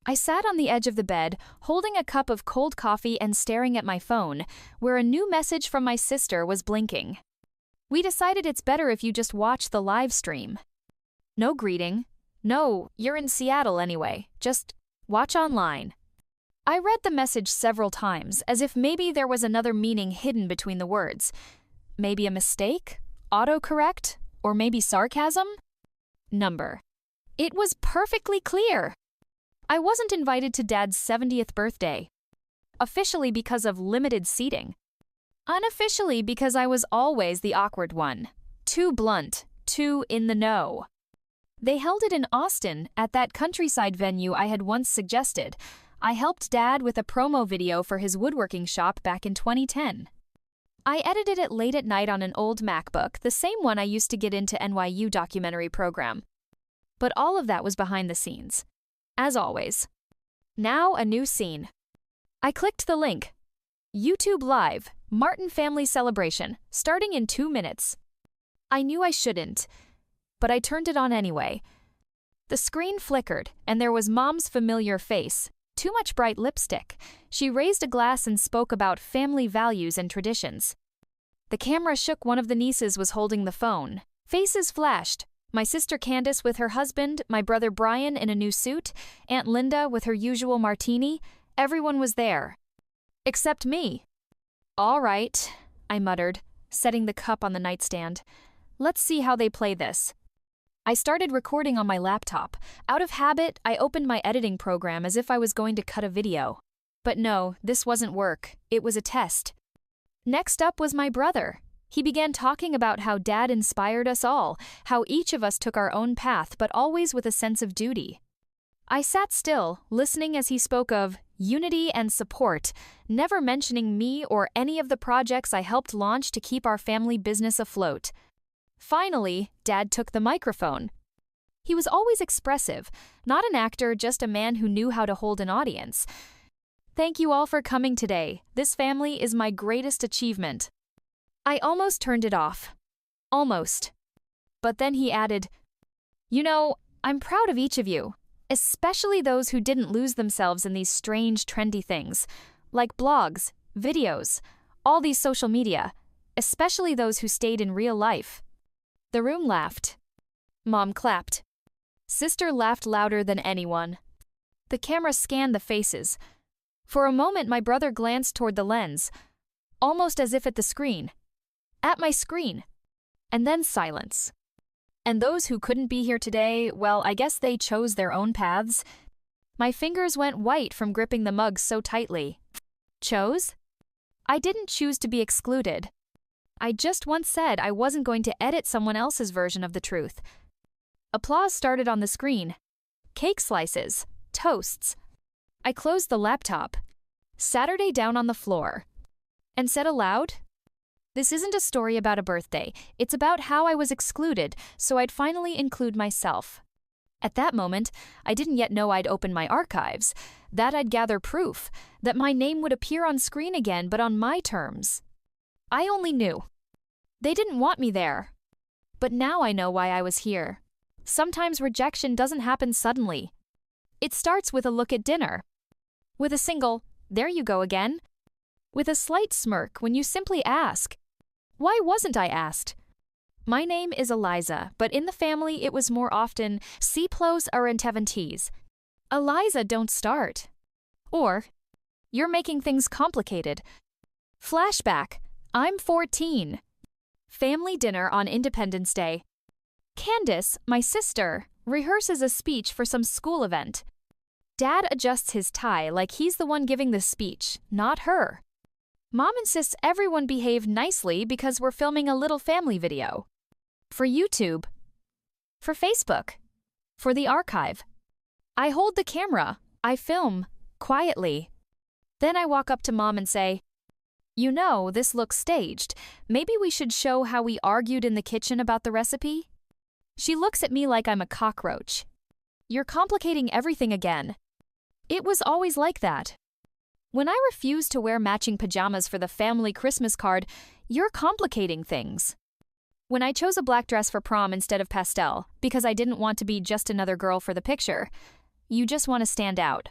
I sat on the edge of the bed, holding a cup of cold coffee and staring at my phone, where a new message from my sister was blinking. We decided it's better if you just watch the live stream. No greeting. No, you're in Seattle anyway. Just watch online. I read the message several times, as if maybe there was another meaning hidden between the words. Maybe a mistake? Autocorrect? Or maybe sarcasm? Number. It was perfectly clear. I wasn't invited to Dad's 70th birthday. Officially because of limited seating. Unofficially because I was always the awkward one. Too blunt, too in the know. They held it in Austin, at that countryside venue I had once suggested. I helped Dad with a promo video for his woodworking shop back in 2010. I edited it late at night on an old MacBook, the same one I used to get into NYU documentary program. But all of that was behind the scenes. As always. Now a new scene. I clicked the link. YouTube Live, Martin Family Celebration, starting in 2 minutes. I knew I shouldn't, but I turned it on anyway. The screen flickered, and there was Mom's familiar face. Too much bright lipstick. She raised a glass and spoke about family values and traditions. The camera shook. One of the nieces was holding the phone. Faces flashed. My sister Candace with her husband, my brother Brian in a new suit, Aunt Linda with her usual martini. Everyone was there. Except me. All right, I muttered, setting the cup on the nightstand. Let's see how they play this. I started recording on my laptop. Out of habit, I opened my editing program as if I was going to cut a video. But no, this wasn't work. It was a test. Next up was my brother. He began talking about how Dad inspired us all, how each of us took our own path, but always with a sense of duty. I sat still, listening as he spoke of unity and support, never mentioning me or any of the projects I helped launch to keep our family business afloat. Finally, Dad took the microphone. He was always expressive, not an actor, just a man who knew how to hold an audience. Thank you all for coming today. This family is my greatest achievement. I almost turned it off. Almost. But then he added, You know, I'm proud of each of you, especially those who didn't lose themselves in these strange, trendy things, like blogs, videos, all these social media, especially those who stayed in real life. The room laughed. Mom clapped. Sister laughed louder than anyone. The camera scanned the faces. For a moment, my brother glanced toward the lens, almost as if at the screen. At my screen. And then silence. And those who couldn't be here today, well, I guess they chose their own paths. My fingers went white from gripping the mug so tightly. Chose? I didn't choose to be excluded. I just once said I wasn't going to edit someone else's version of the truth. Applause started on the screen. Cake slices. Toasts. I closed the laptop. Saturday down on the floor. And said aloud, This isn't a story about a birthday. It's about how I was excluded, so I'd finally include myself. At that moment, I didn't yet know I'd open my archives, that I'd gather proof, that my name would appear on screen again, but on my terms. I only knew. They didn't want me there. But now I know why I was here. Sometimes rejection doesn't happen suddenly. It starts with a look at dinner. With a single, there you go again. With a slight smirk when you simply ask, Why wasn't I asked? My name is Eliza, but in the family it was more often Ciplos Arantevantes. Eliza, don't start. Or, You're making things complicated. Flashback, I'm 14. Family dinner on Independence Day. Candace, my sister, rehearses a speech for some school event. Dad adjusts his tie like he's the one giving the speech, not her. Mom insists everyone behave nicely because we're filming a little family video. For YouTube. For Facebook. For the archive. I hold the camera. I film. Quietly. Then I walk up to Mom and say, You know, this looks staged. Maybe we should show how we argued in the kitchen about the recipe? She looks at me like I'm a cockroach. You're complicating everything again. It was always like that. When I refused to wear matching pajamas for the family Christmas card, you're complicating things. When I chose a black dress for prom instead of pastel, because I didn't want to be just another girl for the picture, you just want to stand out.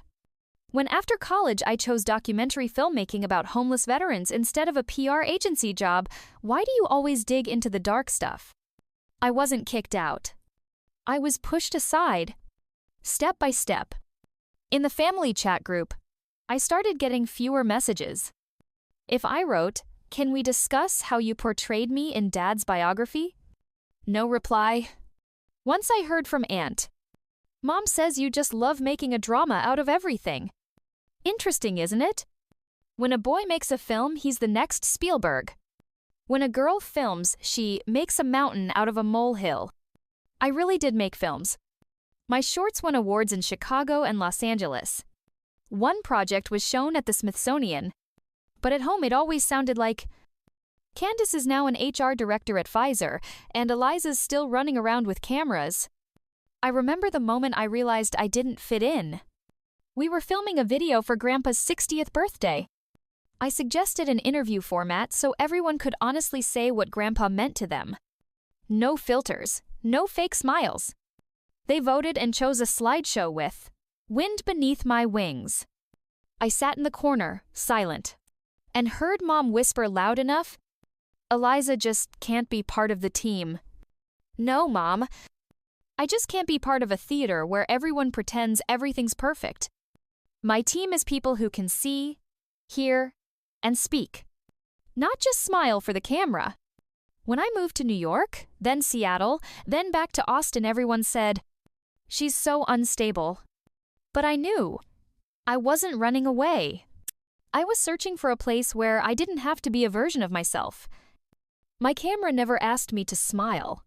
When after college I chose documentary filmmaking about homeless veterans instead of a PR agency job, why do you always dig into the dark stuff? I wasn't kicked out. I was pushed aside, step by step. In the family chat group, I started getting fewer messages. If I wrote, "Can we discuss how you portrayed me in Dad's biography?" No reply. Once I heard from Aunt, "Mom says you just love making a drama out of everything." Interesting, isn't it? When a boy makes a film, he's the next Spielberg. When a girl films, she makes a mountain out of a molehill. I really did make films. My shorts won awards in Chicago and Los Angeles. One project was shown at the Smithsonian, but at home it always sounded like, "Candace is now an HR director at Pfizer, and Eliza's still running around with cameras." I remember the moment I realized I didn't fit in. We were filming a video for Grandpa's 60th birthday. I suggested an interview format so everyone could honestly say what Grandpa meant to them. No filters, no fake smiles. They voted and chose a slideshow with "Wind Beneath My Wings." I sat in the corner, silent, and heard Mom whisper loud enough, "Eliza just can't be part of the team." No, Mom. I just can't be part of a theater where everyone pretends everything's perfect. My team is people who can see, hear, and speak. Not just smile for the camera. When I moved to New York, then Seattle, then back to Austin, everyone said, "She's so unstable." But I knew. I wasn't running away. I was searching for a place where I didn't have to be a version of myself. My camera never asked me to smile.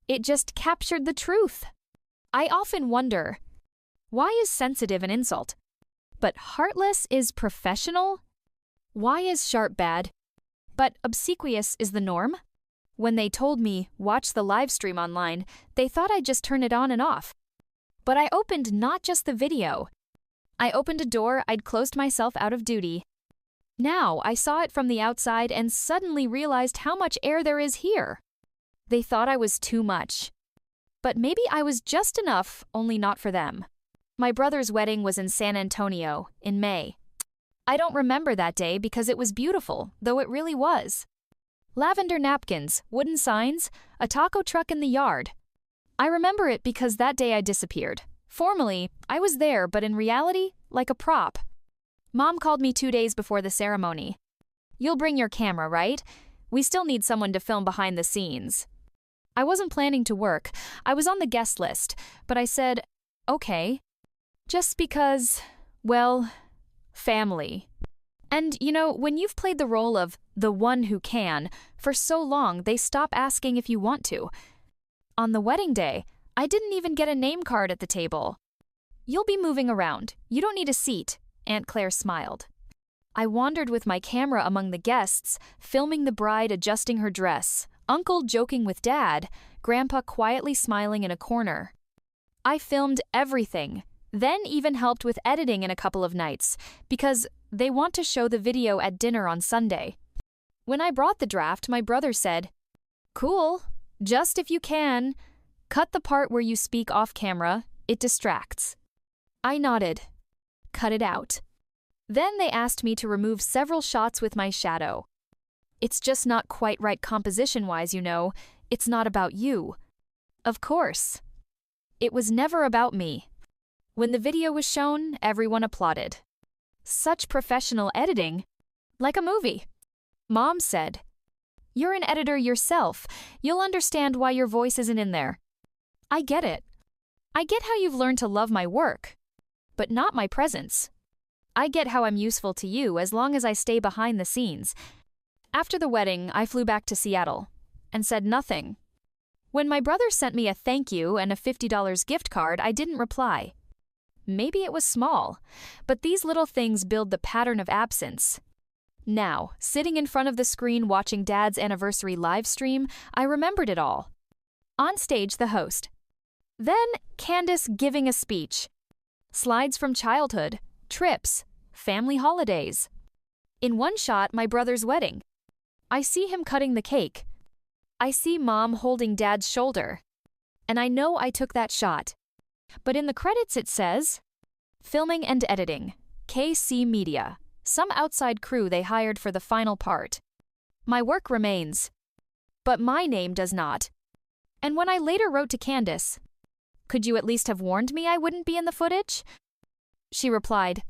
It just captured the truth. I often wonder, why is sensitive an insult? But heartless is professional? Why is sharp bad, but obsequious is the norm? When they told me, watch the live stream online, they thought I'd just turn it on and off. But I opened not just the video. I opened a door I'd closed myself out of duty. Now I saw it from the outside and suddenly realized how much air there is here. They thought I was too much. But maybe I was just enough, only not for them. My brother's wedding was in San Antonio, in May. I don't remember that day because it was beautiful, though it really was. Lavender napkins, wooden signs, a taco truck in the yard. I remember it because that day I disappeared. Formally, I was there, but in reality, like a prop. Mom called me 2 days before the ceremony. "You'll bring your camera, right? We still need someone to film behind the scenes." I wasn't planning to work. I was on the guest list, but I said, "Okay." Just because, well, family. And, when you've played the role of the one who can for so long, they stop asking if you want to. On the wedding day, I didn't even get a name card at the table. "You'll be moving around. You don't need a seat," Aunt Claire smiled. I wandered with my camera among the guests, filming the bride adjusting her dress, Uncle joking with Dad, Grandpa quietly smiling in a corner. I filmed everything, then even helped with editing in a couple of nights, because they want to show the video at dinner on Sunday. When I brought the draft, my brother said, "Cool, just if you can. Cut the part where you speak off camera, it distracts." I nodded. Cut it out. Then they asked me to remove several shots with my shadow. It's just not quite right composition-wise, It's not about you. Of course. It was never about me. When the video was shown, everyone applauded. Such professional editing. Like a movie. Mom said, "You're an editor yourself. You'll understand why your voice isn't in there." I get it. I get how you've learned to love my work, but not my presence. I get how I'm useful to you as long as I stay behind the scenes. After the wedding, I flew back to Seattle and said nothing. When my brother sent me a thank you and a $50 gift card, I didn't reply. Maybe it was small, but these little things build the pattern of absence. Now, sitting in front of the screen watching Dad's anniversary live stream, I remembered it all. On stage, the host. Then, Candace giving a speech. Slides from childhood, trips, family holidays. In one shot, my brother's wedding. I see him cutting the cake. I see Mom holding Dad's shoulder. And I know I took that shot. But in the credits it says, filming and editing, KC Media, some outside crew they hired for the final part. My work remains, but my name does not. And when I later wrote to Candace, "Could you at least have warned me I wouldn't be in the footage?" she replied,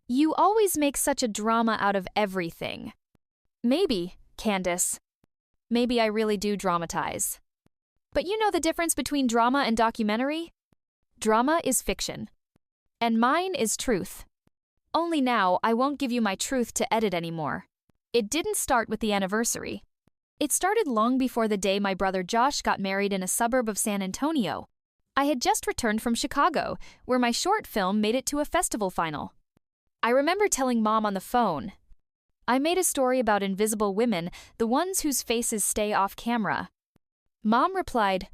"You always make such a drama out of everything." Maybe, Candace. Maybe I really do dramatize. But you know the difference between drama and documentary? Drama is fiction. And mine is truth. Only now, I won't give you my truth to edit anymore. It didn't start with the anniversary. It started long before the day my brother Josh got married in a suburb of San Antonio. I had just returned from Chicago, where my short film made it to a festival final. I remember telling Mom on the phone, "I made a story about invisible women, the ones whose faces stay off camera." Mom replied,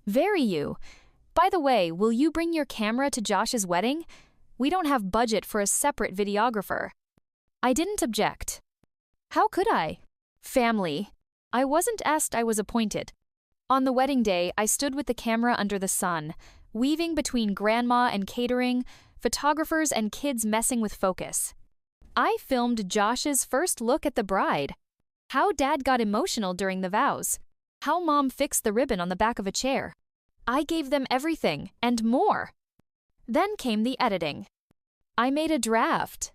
"Very you. By the way, will you bring your camera to Josh's wedding? We don't have budget for a separate videographer." I didn't object. How could I? Family. I wasn't asked, I was appointed. On the wedding day, I stood with the camera under the sun, weaving between grandma and catering, photographers and kids messing with focus. I filmed Josh's first look at the bride, how Dad got emotional during the vows, how Mom fixed the ribbon on the back of a chair. I gave them everything and more. Then came the editing. I made a draft.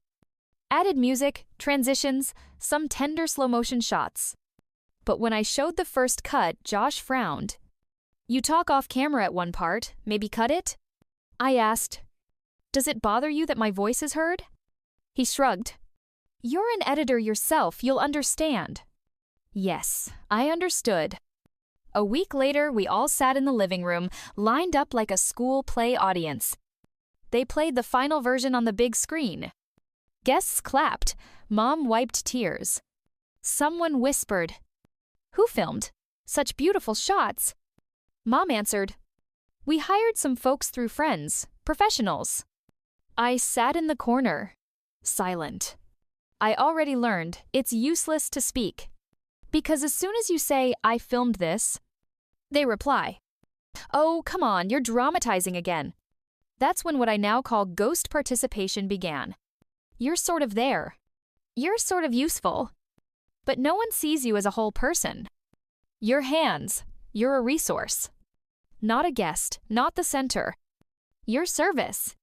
Added music, transitions, some tender slow-motion shots. But when I showed the first cut, Josh frowned. "You talk off camera at one part, maybe cut it?" I asked, "Does it bother you that my voice is heard?" He shrugged. "You're an editor yourself, you'll understand." Yes, I understood. A week later, we all sat in the living room, lined up like a school play audience. They played the final version on the big screen. Guests clapped. Mom wiped tears. Someone whispered, "Who filmed? Such beautiful shots." Mom answered, "We hired some folks through friends, professionals." I sat in the corner, silent. I already learned it's useless to speak. Because as soon as you say, "I filmed this," they reply, "Oh, come on, you're dramatizing again." That's when what I now call ghost participation began. You're sort of there. You're sort of useful. But no one sees you as a whole person. Your hands, you're a resource. Not a guest, not the center. Your service.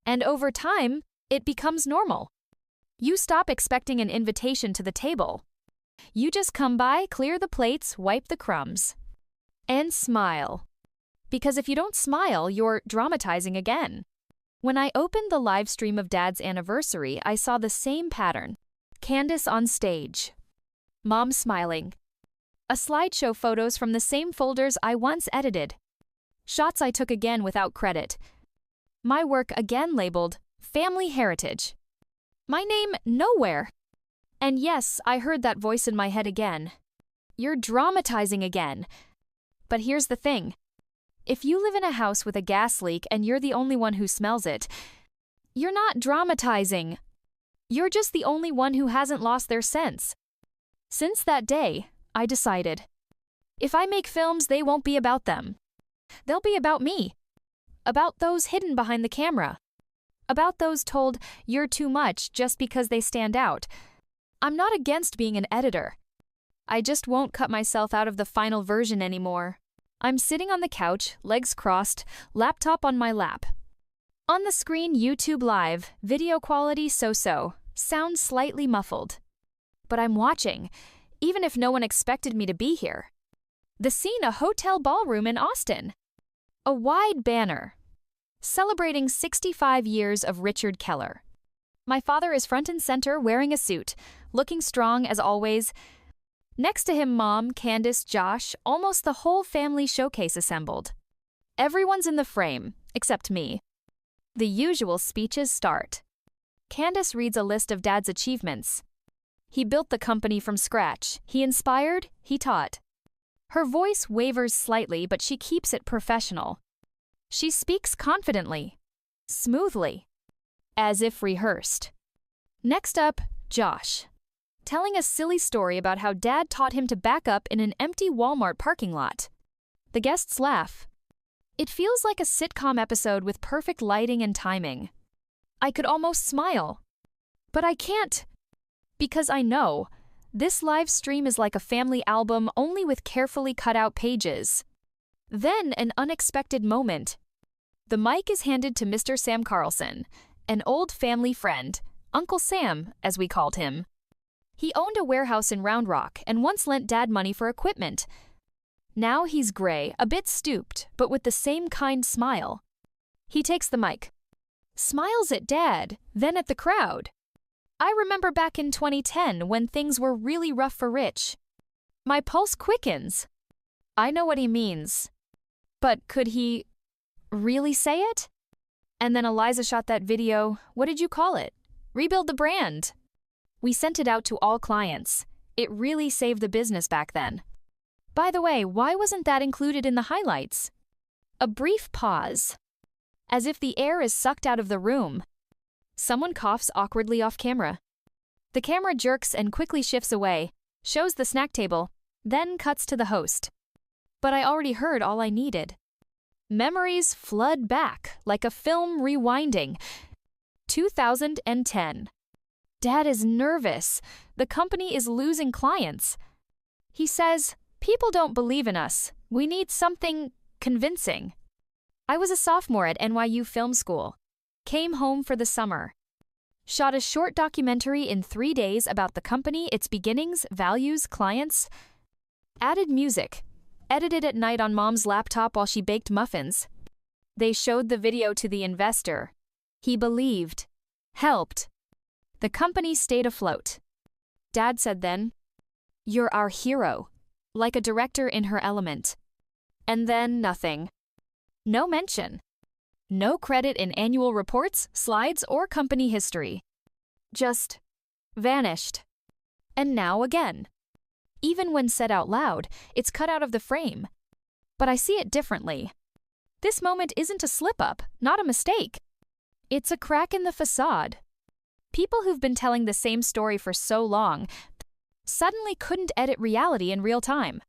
And over time, it becomes normal. You stop expecting an invitation to the table. You just come by, clear the plates, wipe the crumbs. And smile. Because if you don't smile, you're dramatizing again. When I opened the live stream of Dad's anniversary, I saw the same pattern. Candace on stage. Mom smiling. A slideshow photos from the same folders I once edited. Shots I took again without credit. My work again labeled Family Heritage. My name nowhere. And yes, I heard that voice in my head again. You're dramatizing again. But here's the thing. If you live in a house with a gas leak and you're the only one who smells it, you're not dramatizing. You're just the only one who hasn't lost their sense. Since that day, I decided, if I make films, they won't be about them. They'll be about me. About those hidden behind the camera. About those told, "You're too much," just because they stand out. I'm not against being an editor. I just won't cut myself out of the final version anymore. I'm sitting on the couch, legs crossed, laptop on my lap. On the screen, YouTube Live, video quality so-so, sound slightly muffled. But I'm watching, even if no one expected me to be here. The scene, a hotel ballroom in Austin. A wide banner, celebrating 65 years of Richard Keller. My father is front and center wearing a suit, looking strong as always. Next to him, Mom, Candace, Josh, almost the whole family showcase assembled. Everyone's in the frame, except me. The usual speeches start. Candace reads a list of Dad's achievements. He built the company from scratch. He inspired, he taught. Her voice wavers slightly, but she keeps it professional. She speaks confidently, smoothly, as if rehearsed. Next up, Josh, telling a silly story about how Dad taught him to back up in an empty Walmart parking lot. The guests laugh. It feels like a sitcom episode with perfect lighting and timing. I could almost smile. But I can't. Because I know. This live stream is like a family album only with carefully cut out pages. Then an unexpected moment. The mic is handed to Mr. Sam Carlson, an old family friend, Uncle Sam, as we called him. He owned a warehouse in Round Rock and once lent Dad money for equipment. Now he's gray, a bit stooped, but with the same kind smile. He takes the mic. Smiles at Dad, then at the crowd. I remember back in 2010 when things were really rough for Rich. My pulse quickens. I know what he means. But could he really say it? And then Eliza shot that video, what did you call it? Rebuild the brand. We sent it out to all clients. It really saved the business back then. By the way, why wasn't that included in the highlights? A brief pause. As if the air is sucked out of the room. Someone coughs awkwardly off camera. The camera jerks and quickly shifts away, shows the snack table, then cuts to the host. But I already heard all I needed. Memories flood back like a film rewinding. 2010. Dad is nervous. The company is losing clients. He says, people don't believe in us. We need something convincing. I was a sophomore at NYU Film School. Came home for the summer. Shot a short documentary in 3 days about the company, its beginnings, values, clients. Added music. Edited at night on Mom's laptop while she baked muffins. They showed the video to the investor. He believed. Helped. The company stayed afloat. Dad said then, "You're our hero," like a director in her element. And then nothing. No mention. No credit in annual reports, slides, or company history. Just vanished. And now again. Even when said out loud, it's cut out of the frame. But I see it differently. This moment isn't a slip-up, not a mistake. It's a crack in the facade. People who've been telling the same story for so long suddenly couldn't edit reality in real time.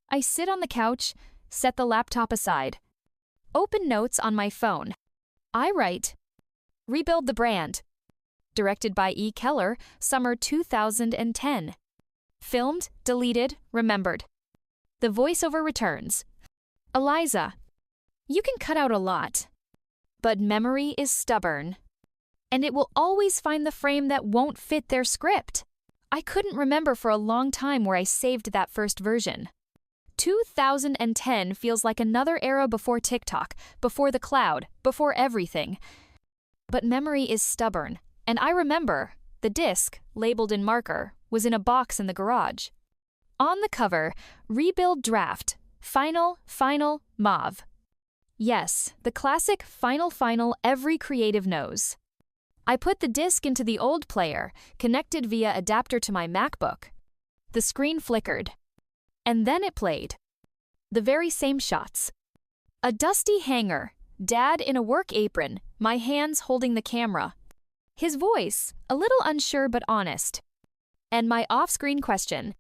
I sit on the couch, set the laptop aside. Open notes on my phone. I write, "Rebuild the brand." Directed by E. Keller, summer 2010. Filmed, deleted, remembered. The voiceover returns. Eliza, you can cut out a lot, but memory is stubborn. And it will always find the frame that won't fit their script. I couldn't remember for a long time where I saved that first version. 2010 feels like another era before TikTok, before the cloud, before everything. But memory is stubborn, and I remember the disc, labeled in marker, was in a box in the garage. On the cover, Rebuild Draft, Final, Mauve. Yes, the classic final every creative knows. I put the disc into the old player, connected via adapter to my MacBook. The screen flickered. And then it played. The very same shots. A dusty hanger, Dad in a work apron, my hands holding the camera. His voice, a little unsure but honest. And my off-screen question.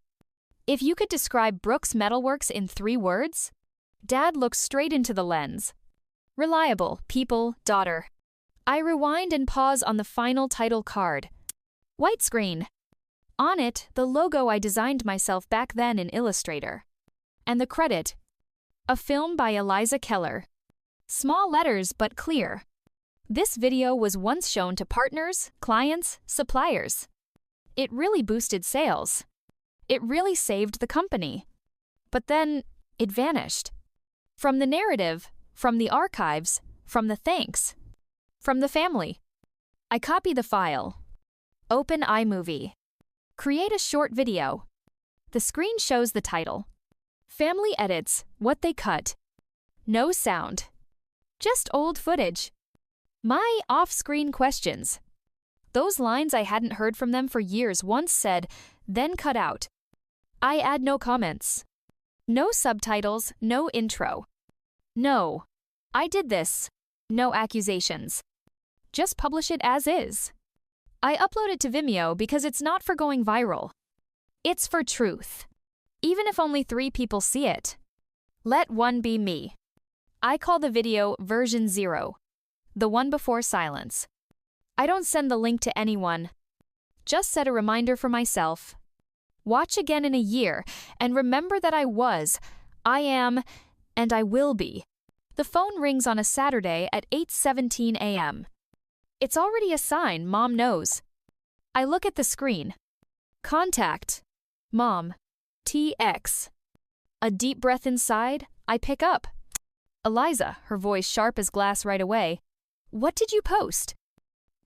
If you could describe Brooks Metalworks in 3 words? Dad looks straight into the lens. Reliable, people, daughter. I rewind and pause on the final title card. White screen. On it, the logo I designed myself back then in Illustrator. And the credit. A film by Eliza Keller. Small letters but clear. This video was once shown to partners, clients, suppliers. It really boosted sales. It really saved the company. But then, it vanished. From the narrative, from the archives, from the thanks, from the family. I copy the file. Open iMovie. Create a short video. The screen shows the title. Family edits, what they cut. No sound. Just old footage. My off-screen questions. Those lines I hadn't heard from them for years once said, then cut out. I add no comments. No subtitles, no intro. No. I did this. No accusations. Just publish it as is. I upload it to Vimeo because it's not for going viral. It's for truth. Even if only 3 people see it. Let one be me. I call the video version 0. The one before silence. I don't send the link to anyone. Just set a reminder for myself. Watch again in a year, and remember that I am, and I will be. The phone rings on a Saturday at 8:17 a.m. It's already a sign Mom knows. I look at the screen. Contact. Mom. TX. A deep breath inside, I pick up. Eliza, her voice sharp as glass right away. What did you post?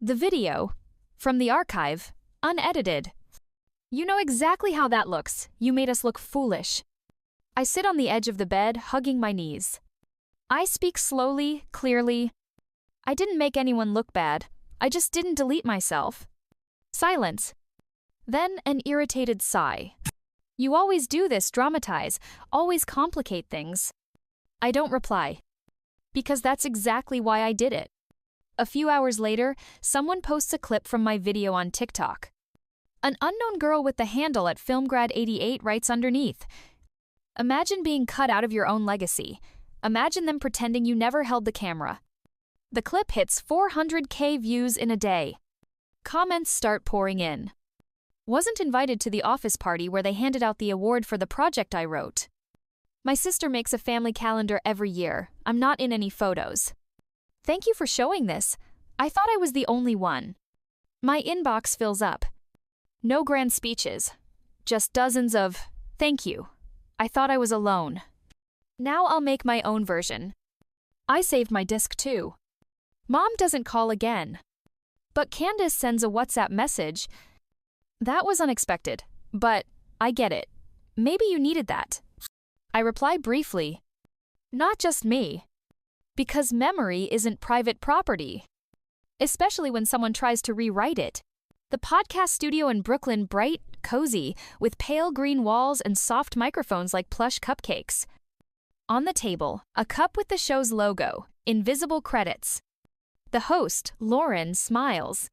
The video. From the archive. Unedited. You know exactly how that looks. You made us look foolish. I sit on the edge of the bed, hugging my knees. I speak slowly, clearly. I didn't make anyone look bad. I just didn't delete myself. Silence. Then an irritated sigh. You always do this, dramatize, always complicate things. I don't reply. Because that's exactly why I did it. A few hours later, someone posts a clip from my video on TikTok. An unknown girl with the handle at filmgrad88 writes underneath, "Imagine being cut out of your own legacy. Imagine them pretending you never held the camera." The clip hits 400K views in a day. Comments start pouring in. Wasn't invited to the office party where they handed out the award for the project I wrote. My sister makes a family calendar every year. I'm not in any photos. Thank you for showing this. I thought I was the only one. My inbox fills up. No grand speeches. Just dozens of, "Thank you. I thought I was alone." Now I'll make my own version. I saved my disk too. Mom doesn't call again. But Candace sends a WhatsApp message. That was unexpected, but I get it. Maybe you needed that. I reply briefly. Not just me. Because memory isn't private property. Especially when someone tries to rewrite it. The podcast studio in Brooklyn, bright, cozy, with pale green walls and soft microphones like plush cupcakes. On the table, a cup with the show's logo, invisible credits. The host, Lauren, smiles.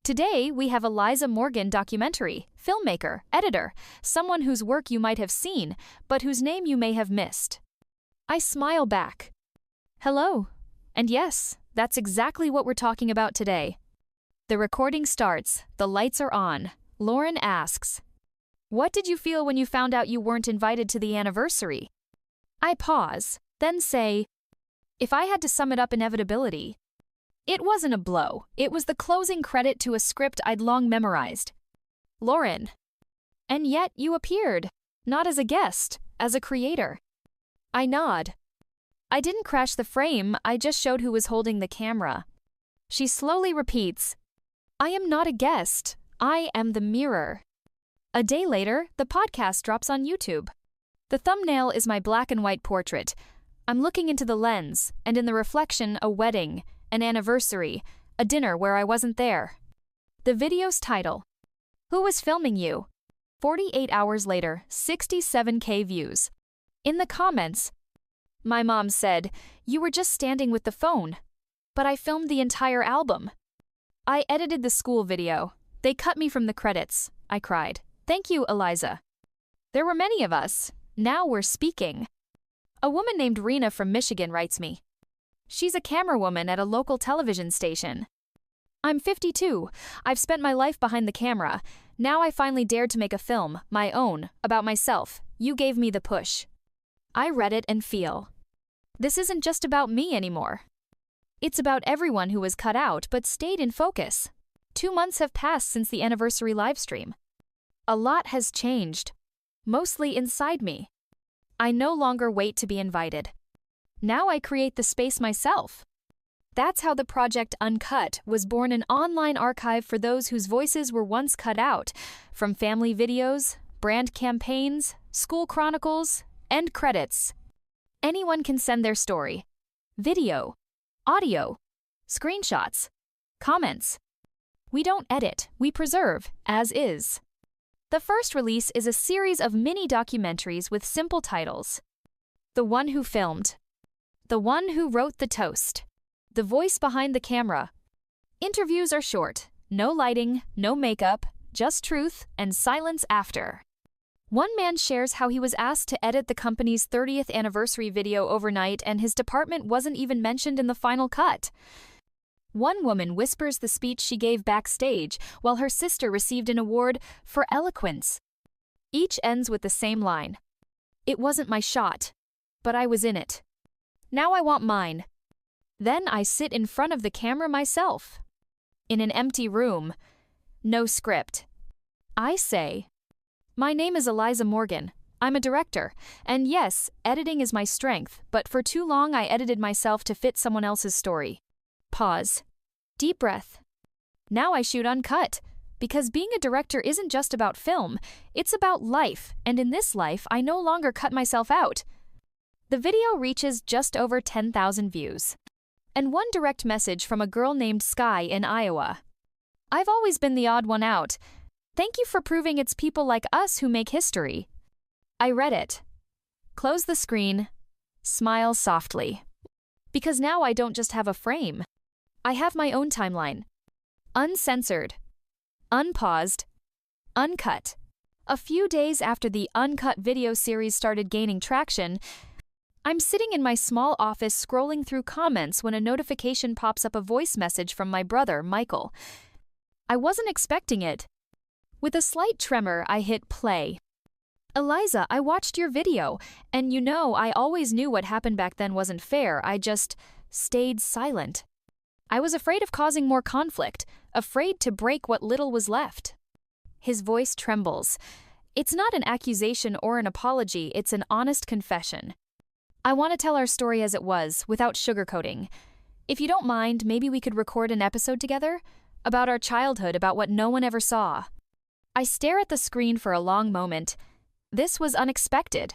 Today, we have Eliza Morgan documentary, filmmaker, editor, someone whose work you might have seen, but whose name you may have missed. I smile back. Hello. And yes, that's exactly what we're talking about today. The recording starts, the lights are on. Lauren asks, "What did you feel when you found out you weren't invited to the anniversary?" I pause, then say, "If I had to sum it up, inevitability. It wasn't a blow. It was the closing credit to a script I'd long memorized." Lauren. "And yet you appeared, not as a guest, as a creator." I nod. "I didn't crash the frame, I just showed who was holding the camera." She slowly repeats, "I am not a guest. I am the mirror." A day later, the podcast drops on YouTube. The thumbnail is my black and white portrait. I'm looking into the lens, and in the reflection, a wedding, an anniversary, a dinner where I wasn't there. The video's title, "Who was filming you?" 48 hours later, 67K views. In the comments, my mom said, "You were just standing with the phone." But I filmed the entire album. I edited the school video. They cut me from the credits. I cried. Thank you, Eliza. There were many of us. Now we're speaking. A woman named Rena from Michigan writes me. She's a camerawoman at a local television station. "I'm 52. I've spent my life behind the camera. Now I finally dared to make a film, my own, about myself. You gave me the push." I read it and feel. This isn't just about me anymore. It's about everyone who was cut out but stayed in focus. 2 months have passed since the anniversary livestream. A lot has changed, mostly inside me. I no longer wait to be invited. Now I create the space myself. That's how the project Uncut was born, an online archive for those whose voices were once cut out, from family videos, brand campaigns, school chronicles, end credits. Anyone can send their story. Video, audio, screenshots, comments. We don't edit, we preserve, as is. The first release is a series of mini documentaries with simple titles. The One Who Filmed. The One Who Wrote the Toast. The Voice Behind the Camera. Interviews are short, no lighting, no makeup, just truth and silence after. One man shares how he was asked to edit the company's 30th anniversary video overnight and his department wasn't even mentioned in the final cut. One woman whispers the speech she gave backstage, while her sister received an award for eloquence. Each ends with the same line. It wasn't my shot, but I was in it. Now I want mine. Then I sit in front of the camera myself. In an empty room. No script. I say, my name is Eliza Morgan. I'm a director. And yes, editing is my strength, but for too long I edited myself to fit someone else's story. Pause. Deep breath. Now I shoot uncut. Because being a director isn't just about film, it's about life, and in this life I no longer cut myself out. The video reaches just over 10,000 views. And one direct message from a girl named Sky in Iowa. I've always been the odd one out. Thank you for proving it's people like us who make history. I read it. Close the screen. Smile softly. Because now I don't just have a frame. I have my own timeline. Uncensored. Unpaused. Uncut. A few days after the uncut video series started gaining traction, I'm sitting in my small office scrolling through comments when a notification pops up, a voice message from my brother, Michael. I wasn't expecting it. With a slight tremor, I hit play. Eliza, I watched your video, and you know I always knew what happened back then wasn't fair. I just stayed silent. I was afraid of causing more conflict, afraid to break what little was left. His voice trembles. It's not an accusation or an apology, it's an honest confession. I want to tell our story as it was, without sugarcoating. If you don't mind, maybe we could record an episode together? About our childhood, about what no one ever saw. I stare at the screen for a long moment. This was unexpected.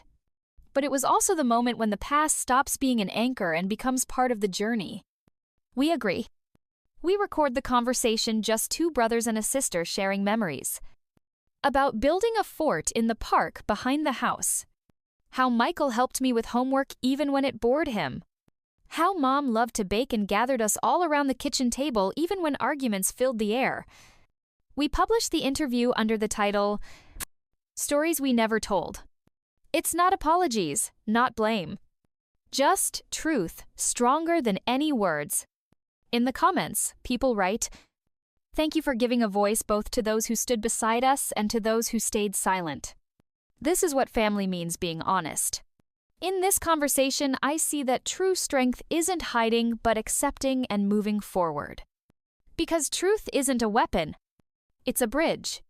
But it was also the moment when the past stops being an anchor and becomes part of the journey. We agree. We record the conversation, just two brothers and a sister sharing memories. About building a fort in the park behind the house. How Michael helped me with homework even when it bored him. How Mom loved to bake and gathered us all around the kitchen table even when arguments filled the air. We published the interview under the title, Stories We Never Told. It's not apologies, not blame. Just truth, stronger than any words. In the comments, people write, "Thank you for giving a voice both to those who stood beside us and to those who stayed silent." This is what family means, being honest. In this conversation, I see that true strength isn't hiding but accepting and moving forward. Because truth isn't a weapon, it's a bridge.